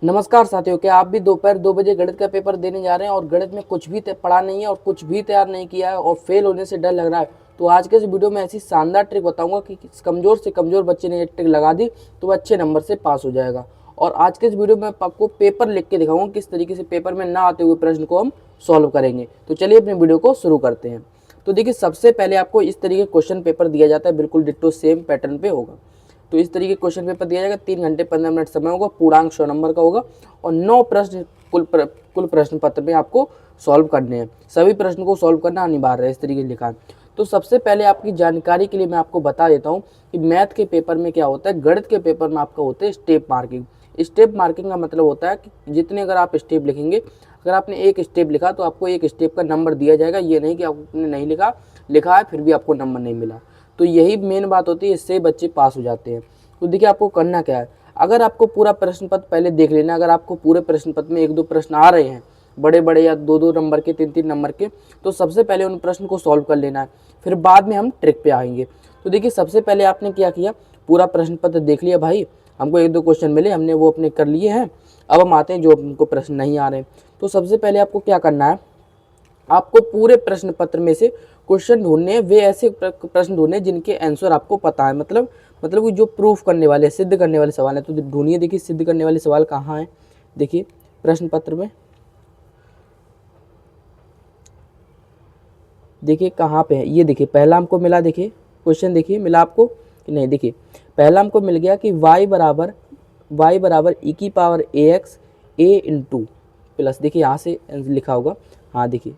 नमस्कार साथियों, क्या आप भी दोपहर 2 बजे गणित का पेपर देने जा रहे हैं और गणित में कुछ भी पढ़ा नहीं है और कुछ भी तैयार नहीं किया है और फेल होने से डर लग रहा है? तो आज के इस वीडियो में ऐसी शानदार ट्रिक बताऊंगा कि कमज़ोर से कमज़ोर बच्चे ने ये ट्रिक लगा दी तो वह अच्छे नंबर से पास हो जाएगा। और आज के इस वीडियो में आपको पेपर लिख के दिखाऊंगा किस तरीके से पेपर में ना आते हुए प्रश्न को हम सॉल्व करेंगे। तो चलिए अपने वीडियो को शुरू करते हैं। तो देखिए, सबसे पहले आपको इस तरीके क्वेश्चन पेपर दिया जाता है, बिल्कुल डिट्टो सेम पैटर्न पे होगा। तो इस तरीके क्वेश्चन पेपर दिया जाएगा, 3 घंटे 15 मिनट समय होगा, पूर्णांक 100 नंबर का होगा और 9 प्रश्न कुल प्रश्न पत्र में आपको सॉल्व करने हैं। सभी प्रश्न को सॉल्व करना अनिवार्य है, इस तरीके लिखा है। तो सबसे पहले आपकी जानकारी के लिए मैं आपको बता देता हूँ कि मैथ के पेपर में क्या होता है। गणित के पेपर में आपका होता है स्टेप मार्किंग। स्टेप मार्किंग का मतलब होता है कि जितने अगर आप स्टेप लिखेंगे, अगर आपने एक स्टेप लिखा तो आपको एक स्टेप का नंबर दिया जाएगा। ये नहीं कि आपने नहीं लिखा है फिर भी आपको नंबर नहीं मिला। तो यही मेन बात होती है, इससे बच्चे पास हो जाते हैं। तो देखिए, आपको करना क्या है। अगर आपको पूरा प्रश्न पत्र पहले देख लेना, अगर आपको पूरे प्रश्न पत्र में 1-2 प्रश्न आ रहे हैं, बड़े बड़े या 2-2 नंबर के, 3-3 नंबर के, तो सबसे पहले उन प्रश्न को सॉल्व कर लेना है, फिर बाद में हम ट्रिक पे आएंगे। तो देखिए, सबसे पहले आपने क्या किया, पूरा प्रश्न पत्र देख लिया भाई, हमको 1-2 क्वेश्चन मिले, हमने वो अपने कर लिए हैं। अब हम आते हैं जो हमको प्रश्न नहीं आ रहे। तो सबसे पहले आपको क्या करना है, आपको पूरे प्रश्न पत्र में से क्वेश्चन ढूंढने हैं, वे ऐसे प्रश्न ढूंढने जिनके आंसर आपको पता है, मतलब कि जो प्रूफ करने वाले, सिद्ध करने वाले सवाल है। तो ढूंढिए, देखिए सिद्ध करने वाले सवाल कहाँ हैं। देखिए प्रश्न पत्र में, देखिए कहाँ पे है। ये देखिए पहला हमको मिला, देखिए क्वेश्चन देखिए मिला आपको कि नहीं। देखिए पहला हमको मिल गया कि y बराबर e की power ax a into plus, देखिए यहाँ से लिखा होगा, हाँ देखिए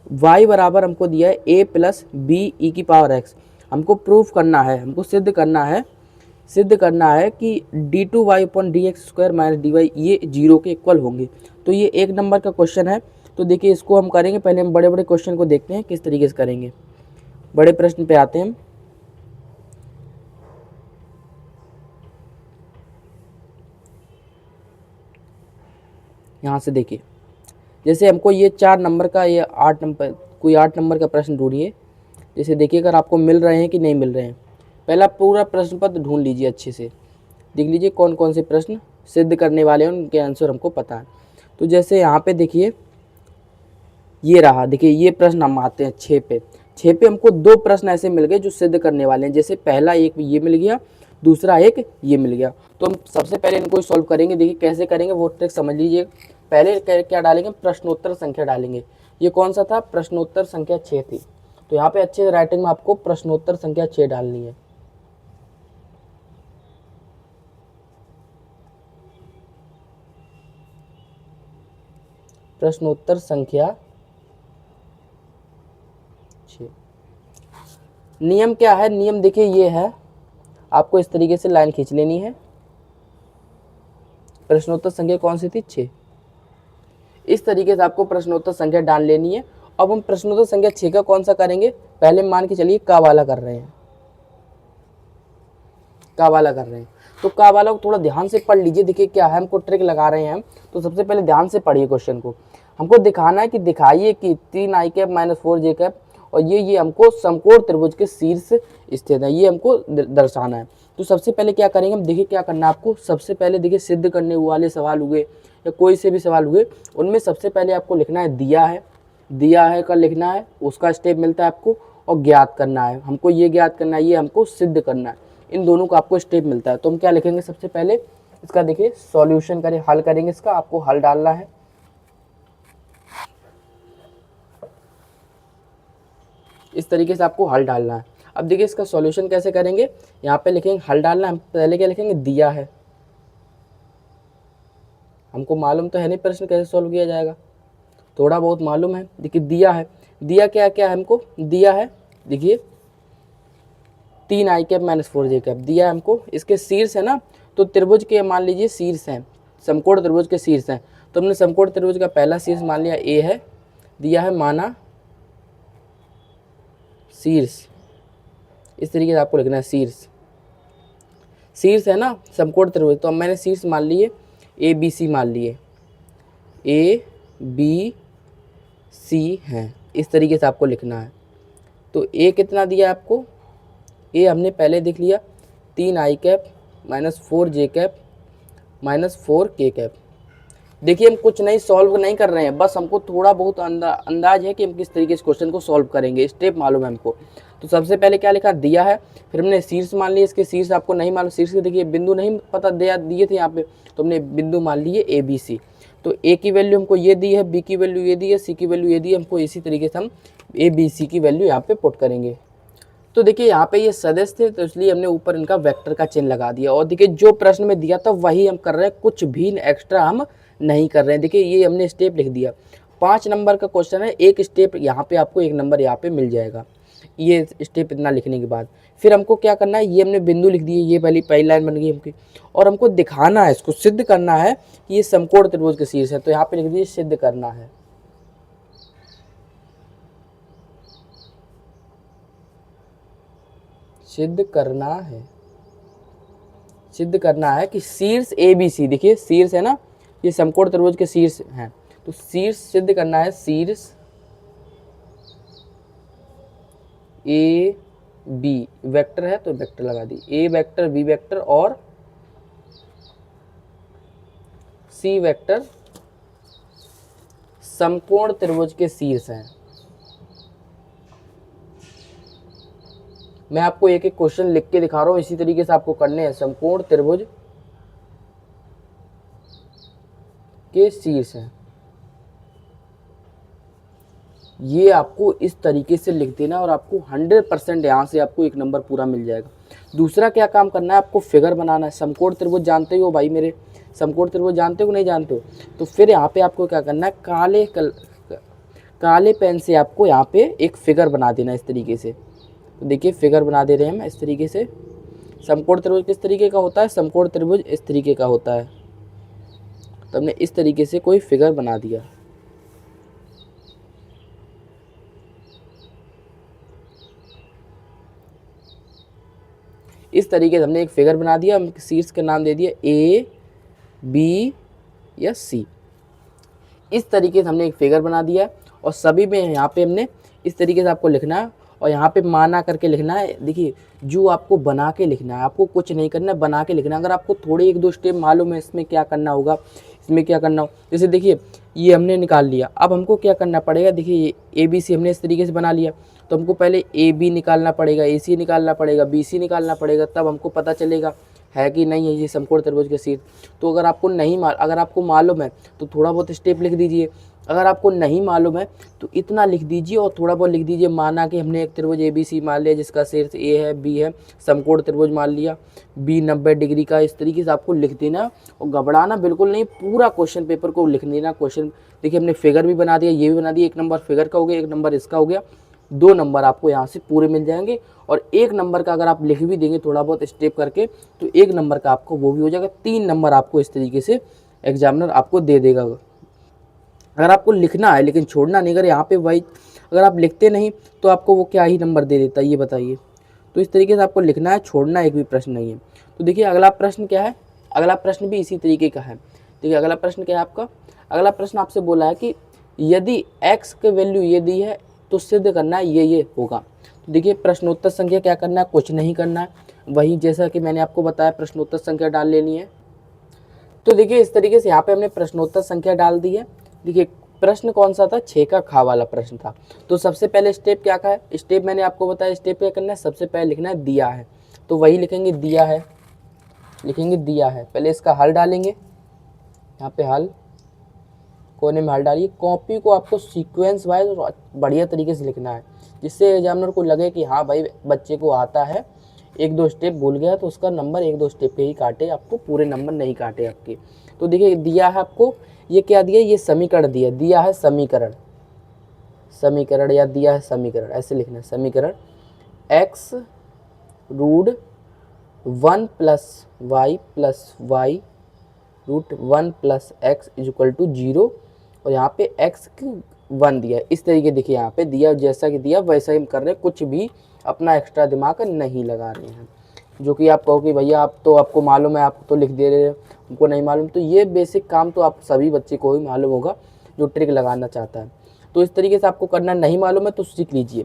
y बराबर हमको दिया है a प्लस बी ई की पावर x। हमको प्रूफ करना है, हमको सिद्ध करना है कि d2y upon D X square minus D Y ये 0 के इक्वल होंगे। तो ये 1 नंबर का क्वेश्चन है। तो देखिए इसको हम करेंगे, पहले हम बड़े बड़े क्वेश्चन को देखते हैं किस तरीके से करेंगे। बड़े प्रश्न पे आते हैं हम। यहाँ से देखिए, जैसे हमको ये 4 नंबर का, ये 8 नंबर, कोई 8 नंबर का प्रश्न ढूंढिए। जैसे देखिए अगर आपको मिल रहे हैं कि नहीं मिल रहे हैं, पहला पूरा प्रश्न पत्र ढूंढ लीजिए, अच्छे से देख लीजिए कौन कौन से प्रश्न सिद्ध करने वाले हैं, उनके आंसर हमको पता है। तो जैसे यहाँ पे देखिए ये रहा, देखिए ये प्रश्न हम आते हैं 6 पे। 6 पे हमको 2 प्रश्न ऐसे मिल गए जो सिद्ध करने वाले हैं। जैसे पहला एक ये मिल गया, दूसरा एक ये मिल गया। तो हम सबसे पहले इनको सॉल्व करेंगे। देखिए कैसे करेंगे वो ट्रिक समझ लीजिए। पहले क्या डालेंगे, प्रश्नोत्तर संख्या डालेंगे। ये कौन सा था, प्रश्नोत्तर संख्या 6 थी। तो यहाँ पे अच्छे राइटिंग में आपको प्रश्नोत्तर संख्या 6 डालनी है। प्रश्नोत्तर संख्या 6। नियम क्या है, नियम देखिए ये है, आपको इस तरीके से लाइन खींच लेनी है। प्रश्नोत्तर संख्या कौन सी थी, 6। इस तरीके से आपको प्रश्नोत्तर संख्या डाल लेनी है। अब हम प्रश्नोत्तर संख्या 6 का कौन सा करेंगे, पहले मान के चलिए का वाला कर रहे हैं, का वाला कर रहे हैं। तो का वाला को थोड़ा ध्यान से पढ़ लीजिए। देखिए क्या है, हमको ट्रिक लगा रहे हैं हम। तो सबसे पहले ध्यान से पढ़िए क्वेश्चन को। हमको दिखाना है कि दिखाइए कि 3 आई कैप माइनस 4 जे कैप और ये हमको समकोण त्रिभुज के शीर्ष स्थित है, ये हमको दर्शाना है। तो सबसे पहले क्या करेंगे हम, देखिए क्या करना है आपको। सबसे पहले देखिए सिद्ध करने वाले सवाल हुए या कोई से भी सवाल हुए, उनमें सबसे पहले आपको लिखना है दिया है का लिखना है, उसका स्टेप मिलता है आपको, और ज्ञात करना है। हमको ये ज्ञात करना है, ये हमको सिद्ध करना है। इन दोनों का आपको स्टेप मिलता है। तो हम क्या लिखेंगे, सबसे पहले इसका देखिए सॉल्यूशन करें, हल करेंगे। इसका आपको हल डालना है। इस तरीके से आपको हल डालना है। अब देखिए इसका सॉल्यूशन कैसे करेंगे, यहाँ पे लिखेंगे हल डालना है। पहले क्या लिखेंगे, दिया है। हमको मालूम तो है नहीं प्रश्न कैसे सॉल्व किया जाएगा, थोड़ा बहुत मालूम है। देखिए दिया है, दिया क्या क्या है हमको, दिया है देखिए 3 आई कैप माइनस 4 जे कैप दिया है हमको। इसके शीर्ष है ना, तो त्रिभुज के मान लीजिए शीर्ष हैं, समकोण त्रिभुज के शीर्ष हैं। तो हमने समकोण त्रिभुज का पहला शीर्ष मान लिया ए है, दिया है माना शीर्ष। इस तरीके से आपको लिखना है शीर्ष है ना समकोण त्रिभुज। तो अब मैंने शीर्ष मान लिए ए बी सी, मान लिए ए बी सी हैं। इस तरीके से आपको लिखना है। तो ए कितना दिया आपको, ए हमने पहले देख लिया 3 आई कैप माइनस 4 जे कैप माइनस 4 के कैप। देखिए हम कुछ नहीं सॉल्व नहीं कर रहे हैं, बस हमको थोड़ा बहुत अंदाज है कि हम किस तरीके से क्वेश्चन को सॉल्व करेंगे, स्टेप मालूम है हमको। तो सबसे पहले क्या लिखा, दिया है, फिर हमने शीर्ष मान लिया, इसके शीर्ष आपको नहीं मालूम, शीर्ष के देखिए बिंदु नहीं पता दिए थे यहाँ पे, तो हमने बिंदु मान लिए ए बी सी। तो ए की वैल्यू हमको ये दी है, बी की वैल्यू ये दी है, सी की वैल्यू ये दी है, हमको इसी तरीके से हम ए बी सी की वैल्यू यहाँ पे पुट करेंगे। तो देखिए यहाँ पे ये सदस्य थे, तो इसलिए हमने ऊपर इनका वेक्टर का चिन्ह लगा दिया। और देखिए जो प्रश्न में दिया था वही हम कर रहे हैं, कुछ भी एक्स्ट्रा हम नहीं कर रहे हैं। देखिए ये हमने स्टेप लिख दिया, 5 नंबर का क्वेश्चन है, एक स्टेप यहाँ पे आपको 1 नंबर यहाँ पे मिल जाएगा। ये स्टेप इतना लिखने के बाद फिर हमको क्या करना है, ये हमने बिंदु लिख दिए, ये पहली लाइन बन गई हमकी, और हमको दिखाना है, इसको सिद्ध करना है कि ये समकोण त्रिभुज के शीर्ष है। तो यहाँ पे लिख दिए सिद्ध करना है, सिद्ध करना है, सिद्ध करना है कि शीर्ष ए बी सी, देखिए शीर्ष है ना, ये समकोण त्रिभुज के शीर्ष हैं, तो शीर्ष सिद्ध करना है, शीर्ष ए बी, वेक्टर है तो वेक्टर लगा दी, ए वेक्टर बी वेक्टर और सी वेक्टर समकोण त्रिभुज के शीर्ष हैं। मैं आपको एक एक क्वेश्चन लिख के दिखा रहा हूँ, इसी तरीके से आपको करने हैं। समकोण त्रिभुज के शीर्ष हैं, ये आपको इस तरीके से लिख देना और आपको 100% यहाँ से आपको 1 नंबर पूरा मिल जाएगा। दूसरा क्या काम करना है, आपको फिगर बनाना है। समकोण त्रिभुज जानते हो भाई मेरे, समकोण त्रिभुज जानते हो नहीं जानते हो, तो फिर यहाँ पे आपको क्या करना है, काले पेन से आपको यहाँ पे एक फिगर बना देना इस तरीके से। तो देखिए फिगर बना दे रहे हैं हम इस तरीके से। समकोण त्रिभुज किस तरीके का होता है, समकोण त्रिभुज इस तरीके का होता है। तो हमने इस तरीके से कोई फिगर बना दिया, इस तरीके से हमने एक फिगर बना दिया, हम शीर्ष का नाम दे दिया ए बी या सी। इस तरीके से हमने एक फिगर बना दिया और सभी में यहाँ पे हमने इस तरीके से आपको लिखना है और यहाँ पे माना करके लिखना है। देखिए जो आपको बना के लिखना है, आपको कुछ नहीं करना है, बना के लिखना है। अगर आपको थोड़े 1-2 स्टेप मालूम है इसमें क्या करना होगा, इसमें क्या करना हो, जैसे देखिए ये हमने निकाल लिया, अब हमको क्या करना पड़ेगा, देखिए ये ए बी सी हमने इस तरीके से बना लिया, तो हमको पहले ए बी निकालना पड़ेगा, ए सी निकालना पड़ेगा, बी सी निकालना पड़ेगा, तब हमको पता चलेगा है कि नहीं है ये समकोण त्रिभुज के शीर्ष। तो अगर आपको नहीं अगर आपको मालूम है तो थोड़ा बहुत स्टेप लिख दीजिए, अगर आपको नहीं मालूम है तो इतना लिख दीजिए और थोड़ा बहुत लिख दीजिए। माना कि हमने एक त्रिभुज ए बी सी मान लिया जिसका शीर्ष ए है बी है, समकोण त्रिभुज मान लिया, बी 90 डिग्री का, इस तरीके से आपको लिख देना और घबराना बिल्कुल नहीं, पूरा क्वेश्चन पेपर को लिख देना। क्वेश्चन देखिए हमने फिगर भी बना दिया, ये भी बना दिया, 1 नंबर फिगर का हो गया, 1 नंबर इसका हो गया, 2 नंबर आपको यहाँ से पूरे मिल जाएंगे। और 1 नंबर का अगर आप लिख भी देंगे थोड़ा बहुत स्टेप करके तो 1 नंबर का आपको वो भी हो जाएगा। 3 नंबर आपको इस तरीके से एग्जामिनर आपको दे देगा। अगर आपको लिखना है लेकिन छोड़ना नहीं, अगर यहाँ पे वही अगर आप लिखते नहीं तो आपको वो क्या ही नंबर दे देता है ये बताइए। तो इस तरीके से आपको लिखना है, छोड़ना एक भी प्रश्न नहीं है। तो देखिए अगला प्रश्न क्या है, अगला प्रश्न भी इसी तरीके का है। देखिए अगला प्रश्न क्या है आपका, अगला प्रश्न आपसे बोला है कि यदि x की वैल्यू ये दी है तो सिद्ध करना है ये होगा। तो देखिए प्रश्नोत्तर संख्या क्या करना है, कुछ नहीं करना है, वही जैसा कि मैंने आपको बताया प्रश्नोत्तर संख्या डाल लेनी है। तो देखिए इस तरीके से यहाँ पे हमने प्रश्नोत्तर संख्या डाल दी है। देखिए प्रश्न कौन सा था, 6 का खा वाला प्रश्न था। तो सबसे पहले स्टेप क्या का है, स्टेप मैंने आपको बताया, स्टेप क्या करना है, सबसे पहले लिखना है दिया है, तो वही लिखेंगे दिया है, लिखेंगे दिया है। पहले इसका हल डालेंगे, यहाँ पे हल कोने में हल डालिए। कॉपी को आपको सीक्वेंस वाइज और बढ़िया तरीके से लिखना है जिससे एग्जामिनर को लगे कि हाँ भाई बच्चे को आता है, 1-2 स्टेप भूल गया तो उसका नंबर 1-2 स्टेप पे ही काटे, आपको पूरे नंबर नहीं काटे आपके। तो देखिए दिया है आपको, ये क्या दिया, ये समीकरण दिया है समीकरण, समीकरण या दिया है समीकरण, ऐसे लिखना है समीकरण x root 1 + y + y root 1 + x = 0 और यहाँ पे x 1 दिया है। इस तरीके देखिए यहाँ पे दिया, जैसा कि दिया वैसा ही हम कर रहे हैं, कुछ भी अपना एक्स्ट्रा दिमाग नहीं लगा रहे हैं। जो कि आप कहो कि भैया आप तो आपको मालूम है, आप तो लिख दे रहे हो, हमको नहीं मालूम, तो ये बेसिक काम तो आप सभी बच्चे को ही मालूम होगा जो ट्रिक लगाना चाहता है। तो इस तरीके से आपको करना, नहीं मालूम है तो सीख लीजिए।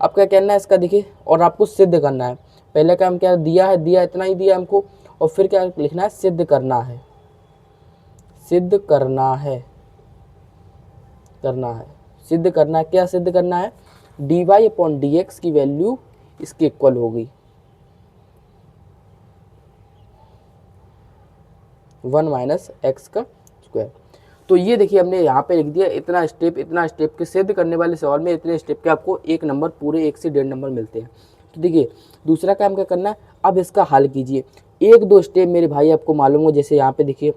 अब क्या कहना है इसका देखिए, और आपको सिद्ध करना है। पहले काम क्या दिया है, दिया इतना ही दिया हमको, और फिर क्या लिखना है, सिद्ध करना है, सिद्ध करना है, सिद्ध करना है। क्या सिद्ध करना है? dy अपॉन dx की वैल्यू इसके इक्वल होगी 1 माइनस एक्स का स्क्वायर। तो ये देखिए हमने यहाँ पे लिख दिया इतना स्टेप के सिद्ध करने वाले सवाल में इतने स्टेप के आपको एक नंबर पूरे 1 से 1.5 नंबर मिलते हैं। तो देखिए दूसरा काम क्या करना है, अब इसका हल कीजिए। एक दो स्टेप मेरे भाई आपको मालूम हो, जैसे यहाँ पे देखिए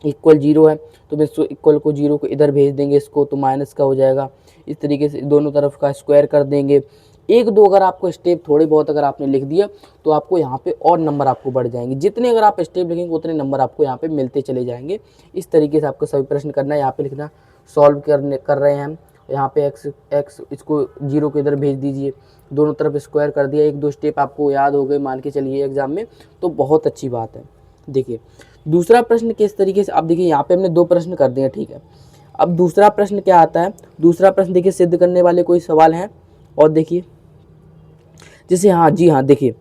इक्वल 0 है तो मैं इक्वल को 0 को इधर भेज देंगे, इसको तो माइनस का हो जाएगा। इस तरीके से दोनों तरफ का स्क्वायर कर देंगे। एक दो अगर आपको स्टेप थोड़े बहुत अगर आपने लिख दिया तो आपको यहाँ पे और नंबर आपको बढ़ जाएंगे। जितने अगर आप स्टेप लिखेंगे उतने नंबर आपको यहाँ पे मिलते चले जाएंगे। इस तरीके से आपको सभी प्रश्न करना है। यहाँ पे लिखना सॉल्व कर रहे हैं हम। यहाँ पे एक्स इसको 0 को इधर भेज दीजिए, दोनों तरफ स्क्वायर कर दिया। एक दो स्टेप आपको याद हो गए मान के चलिए एग्जाम में, तो बहुत अच्छी बात है। देखिए दूसरा प्रश्न किस तरीके से, अब देखिए यहाँ पे हमने 2 प्रश्न कर दिए, ठीक है। अब दूसरा प्रश्न क्या आता है, दूसरा प्रश्न देखिए सिद्ध करने वाले कोई सवाल हैं। और देखिए जैसे हाँ जी हाँ, देखिए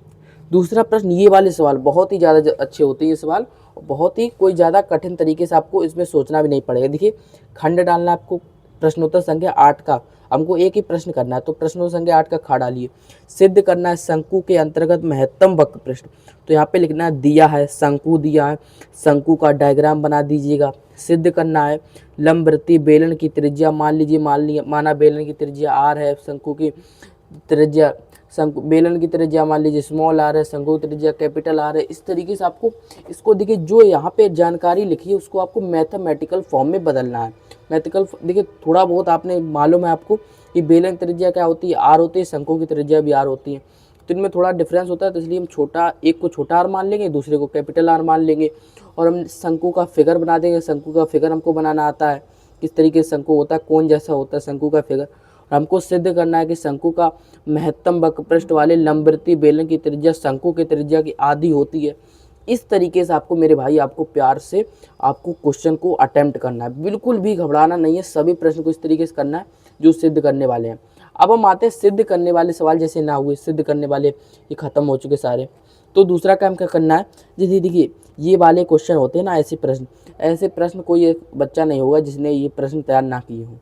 दूसरा प्रश्न, ये वाले सवाल बहुत ही ज़्यादा अच्छे होते हैं ये सवाल, बहुत ही कोई ज़्यादा कठिन तरीके से आपको इसमें सोचना भी नहीं पड़ेगा। देखिए खंड डालना आपको, प्रश्नोत्तर संख्या 8 का हमको एक ही प्रश्न करना है, तो प्रश्नोत्तर संख्या 8 का खा डालिए। सिद्ध करना है शंकु के अंतर्गत महत्तम वक्र पृष्ठ, तो यहाँ पे लिखना है दिया है शंकु दिया है, शंकु का डायग्राम बना दीजिएगा। सिद्ध करना है लंबवृत्तीय बेलन की त्रिज्या, माना बेलन की त्रिज्या r है, शंकु की त्रिज्या बेलन की त्रिज्या मान लीजिए स्मॉल r है, शंकु की त्रिज्या कैपिटल R है। इस तरीके से आपको इसको देखिए जो यहाँ पे जानकारी लिखी है उसको आपको मैथमेटिकल फॉर्म में बदलना है। देखिए थोड़ा बहुत आपने मालूम है आपको कि बेलन की त्रिज्या क्या होती है, R होती है, शंकु की त्रिज्या भी R होती है, तो इनमें थोड़ा डिफरेंस होता है। तो इसलिए हम एक को छोटा r मान लेंगे, दूसरे को कैपिटल R मान लेंगे और हम शंकु का फिगर बना देंगे। शंकु का फिगर हमको बनाना आता है, किस तरीके से शंकु होता है, कौन जैसा होता है शंकु का फिगर। हमको सिद्ध करना है कि शंकु का महत्तम वक्र पृष्ठ वाले लंबवृत्तीय बेलन की त्रिज्या शंकु की त्रिज्या की आधी होती है। इस तरीके से आपको मेरे भाई आपको प्यार से आपको क्वेश्चन को अटेम्प्ट करना है, बिल्कुल भी घबराना नहीं है। सभी प्रश्न को इस तरीके से करना है जो सिद्ध करने वाले हैं। अब हम आते हैं सिद्ध करने वाले सवाल, जैसे ना हुए सिद्ध करने वाले ये खत्म हो चुके सारे। तो दूसरा काम क्या करना है, जैसे देखिए ये वाले क्वेश्चन होते हैं ना, ऐसे प्रश्न कोई एक बच्चा नहीं होगा जिसने ये प्रश्न तैयार ना किए हों।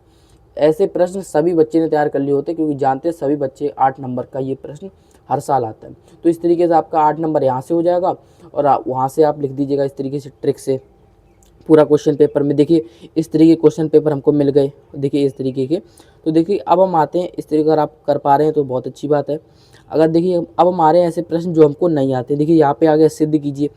ऐसे प्रश्न सभी बच्चे ने तैयार कर लिए होते, क्योंकि जानते हैं सभी बच्चे 8 नंबर का ये प्रश्न हर साल आता है। तो इस तरीके से आपका 8 नंबर यहाँ से हो जाएगा और वहाँ से आप लिख दीजिएगा इस तरीके से ट्रिक से पूरा क्वेश्चन पेपर में। देखिए इस तरीके के क्वेश्चन पेपर हमको मिल गए, देखिए इस तरीके के। तो देखिए अब हम आते हैं इस तरीके, अगर आप कर पा रहे हैं तो बहुत अच्छी बात है। अगर देखिए अब हम आ रहे हैं ऐसे प्रश्न जो हमको नहीं आते, देखिए यहाँ पे आ गया सिद्ध कीजिए।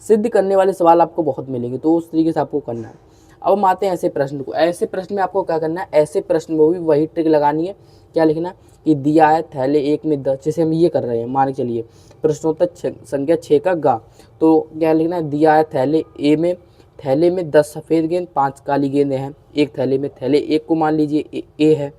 सिद्ध करने वाले सवाल आपको बहुत मिलेंगे, तो उस तरीके से आपको करना है। अब हम आते हैं ऐसे प्रश्न को, ऐसे प्रश्न में आपको क्या करना है, ऐसे प्रश्न में भी वही ट्रिक लगानी है। क्या लिखना कि दिया है थैले 1 में 10, जैसे हम ये कर रहे हैं, मान के चलिए प्रश्नोत्तर संख्या 6 का गा, तो क्या लिखना है, दिया है थैले में 10 सफ़ेद गेंद 5 काली गेंदें हैं। एक थैले में, थैले एक को मान लीजिए ए है,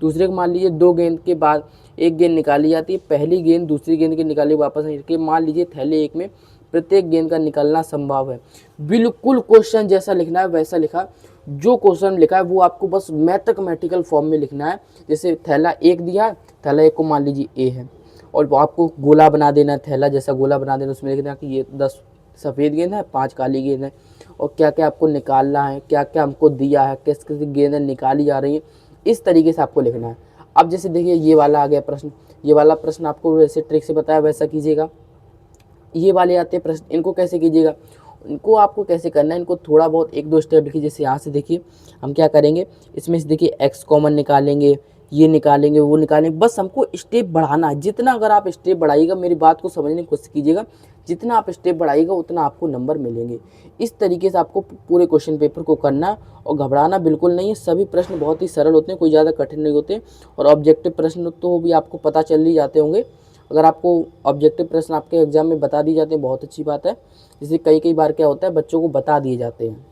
दूसरे को मान लीजिए 2 गेंद के बाद एक गेंद निकाली जाती है, पहली गेंद दूसरी गेंद के निकाले वापस नहीं, मान लीजिए थैले 1 में प्रत्येक गेंद का निकलना संभव है। बिल्कुल क्वेश्चन जैसा लिखना है वैसा लिखा, जो क्वेश्चन लिखा है वो आपको बस मैथमेटिकल फॉर्म में लिखना है। जैसे थैला 1 दिया है, थैला 1 को मान लीजिए ए है, और वो आपको गोला बना देना है, थैला जैसा गोला बना देना, उसमें लिखना है कि ये 10 सफ़ेद गेंद है, 5 काली गेंद है, और क्या क्या आपको निकालना है, क्या क्या हमको दिया है, किस किस गेंदें निकाली जा रही हैं, इस तरीके से आपको लिखना है। अब जैसे देखिए ये वाला आ गया प्रश्न, ये वाला प्रश्न आपको वैसे ट्रिक से बताया वैसा कीजिएगा। ये वाले आते हैं प्रश्न, इनको कैसे कीजिएगा, इनको आपको कैसे करना है, इनको थोड़ा बहुत 1-2 स्टेप लिखिए। जैसे यहाँ से देखिए हम क्या करेंगे, इसमें से देखिए एक्स कॉमन निकालेंगे, ये निकालेंगे, वो निकालेंगे, बस हमको स्टेप बढ़ाना है। जितना अगर आप स्टेप बढ़ाइएगा, मेरी बात को समझने की कोशिश कीजिएगा, जितना आप स्टेप बढ़ाइएगा उतना आपको नंबर मिलेंगे। इस तरीके से आपको पूरे क्वेश्चन पेपर को करना और घबराना बिल्कुल नहीं है। सभी प्रश्न बहुत ही सरल होते हैं, कोई ज़्यादा कठिन नहीं होते, और ऑब्जेक्टिव प्रश्न तो भी आपको पता चल ही जाते होंगे। अगर आपको ऑब्जेक्टिव प्रश्न आपके एग्जाम में बता दिए जाते हैं बहुत अच्छी बात है। जैसे कई बार क्या होता है, बच्चों को बता दिए जाते हैं।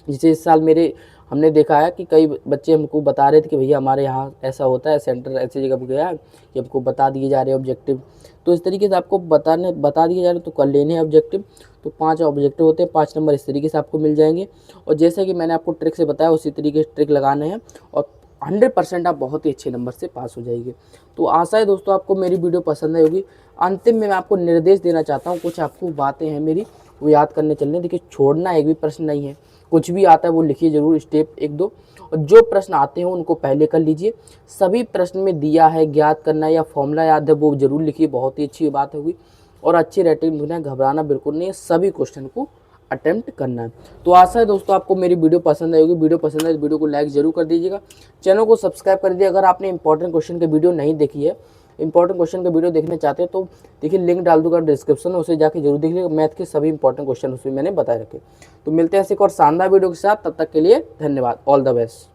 जैसे इस साल हमने देखा है कि कई बच्चे हमको बता रहे थे कि भैया हमारे यहाँ ऐसा होता है, सेंटर ऐसी जगह पर गया है कि हमको बता दिए जा रहे हैं ऑब्जेक्टिव। तो इस तरीके से आपको बता दिए जा रहे हैं, तो कर लेने हैं ऑब्जेक्टिव। तो 5 ऑब्जेक्टिव होते हैं, 5 नंबर इस तरीके से आपको मिल जाएंगे। और जैसे कि मैंने आपको ट्रिक से बताया उसी तरीके से ट्रिक लगाने हैं, और 100% आप बहुत ही अच्छे नंबर से पास हो जाएंगे। तो आशा है दोस्तों आपको मेरी वीडियो पसंद आई होगी। अंतिम में मैं आपको निर्देश देना चाहता हूँ, कुछ आपको बातें हैं मेरी वो याद करने चलने। देखिए छोड़ना एक भी प्रश्न नहीं है, कुछ भी आता है वो लिखिए ज़रूर, स्टेप 1-2, और जो प्रश्न आते हैं उनको पहले कर लीजिए। सभी प्रश्न में दिया है ज्ञात करना या फॉर्मूला याद है वो ज़रूर लिखिए, बहुत ही अच्छी बात होगी। और अच्छी रेटिंग ढूंढना, घबराना बिल्कुल नहीं है, सभी क्वेश्चन को अटेम्प्ट करना है। तो आशा है दोस्तों आपको मेरी वीडियो पसंद आई होगी। वीडियो पसंद आए तो वीडियो को लाइक जरूर कर दीजिएगा, चैनल को सब्सक्राइब कर दीजिए। अगर आपने इंपॉर्टेंट क्वेश्चन की वीडियो नहीं देखी है, इंपॉर्टेंट क्वेश्चन का वीडियो देखना चाहते हैं तो देखिए लिंक डाल दूंगा डिस्क्रिप्शन में, उसे जाके जरूर देख लीजिएगा। मैथ के सभी इंपॉर्टेंट क्वेश्चन उसमें मैंने बताए रखे। तो मिलते हैं ऐसे एक और शानदार वीडियो के साथ, तब तक के लिए धन्यवाद। All the best.